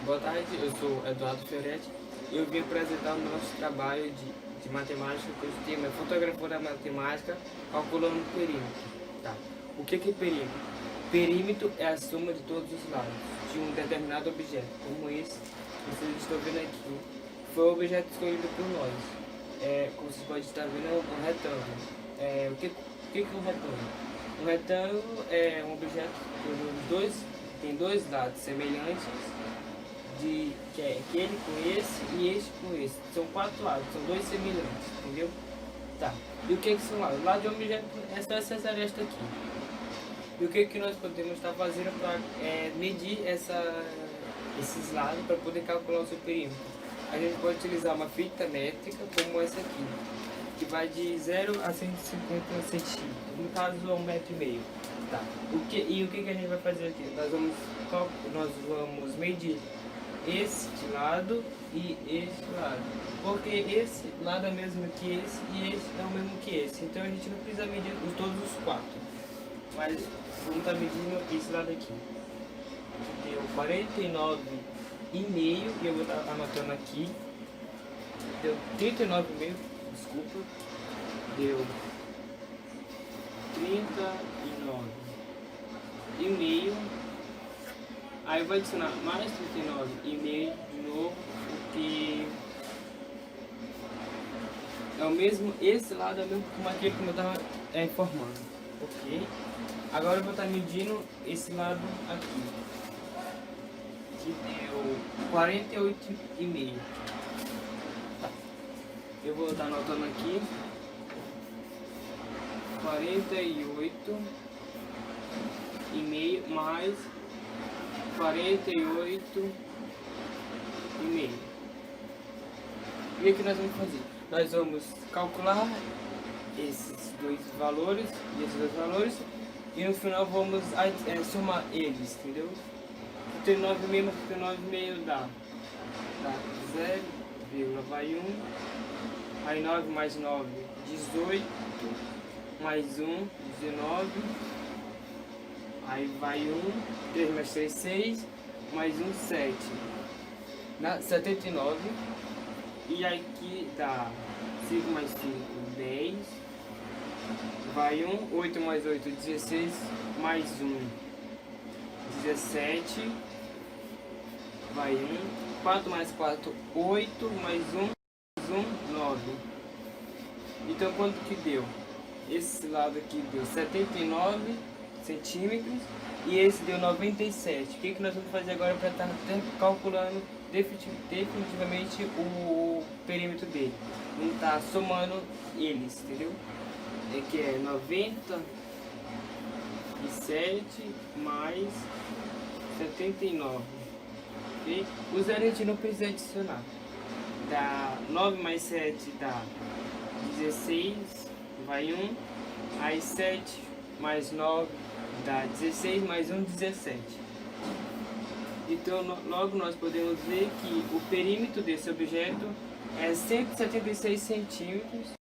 Boa tarde, eu sou Eduardo Fioretti e eu vim apresentar o nosso trabalho de matemática, cujo tema é fotografia da matemática calculando o perímetro. Tá. O que é perímetro? Perímetro é a soma de todos os lados de um determinado objeto, como esse que vocês estão vendo aqui. Foi o objeto escolhido por nós. Como vocês podem estar vendo, é um retângulo. O que é um retângulo? Um retângulo é um objeto que tem dois lados semelhantes, que é aquele com esse e este com esse. São quatro lados, são dois semelhantes, entendeu? Tá. E o que são lados? O lado de um objeto é só essa aresta aqui. E o que nós podemos estar fazendo para medir esses lados para poder calcular o seu perímetro? A gente pode utilizar uma fita métrica como essa aqui, que vai de 0 a 150 centímetros, no caso 1,5 metro. Tá. O que a gente vai fazer aqui? Nós vamos medir este lado e este lado, porque esse lado é o mesmo que esse e esse é o mesmo que esse, então a gente não precisa medir todos os quatro, mas vamos estar medindo esse lado aqui. Deu 49,5 e eu vou estar anotando aqui. Deu 39,5, desculpa. Deu 39,5. Aí eu vou adicionar mais 39,5 de novo, porque é o mesmo, esse lado é o mesmo como aquele que eu estava informando, ok? Agora eu vou estar medindo esse lado aqui, que deu 48,5. Eu vou estar anotando aqui, 48,5 mais 48,5. E o que nós vamos fazer? Nós vamos calcular esses dois valores e no final vamos somar eles, entendeu? 39,5 mais 39,5 dá 0,1, aí 9 mais 9, 18, mais 1, 19, aí vai 1, 3 mais 3, 6, mais 1, 7, 79, e aqui dá 5 mais 5, 10, vai 1, 8 mais 8, 16, mais 1, 17, vai 1, 4 mais 4, 8, mais 1, 9. Então quanto que deu? Esse lado aqui deu 79 centímetros e esse deu 97. O que nós vamos fazer agora para estar calculando definitivamente o perímetro dele? Vamos estar somando eles, entendeu? Que é 97 mais 79. Okay? O zero a gente não precisa adicionar. Dá 9 mais 7 dá 16, vai 1, aí 7 mais 9 dá 16, mais 1, 17. Então logo nós podemos ver que o perímetro desse objeto é 176 centímetros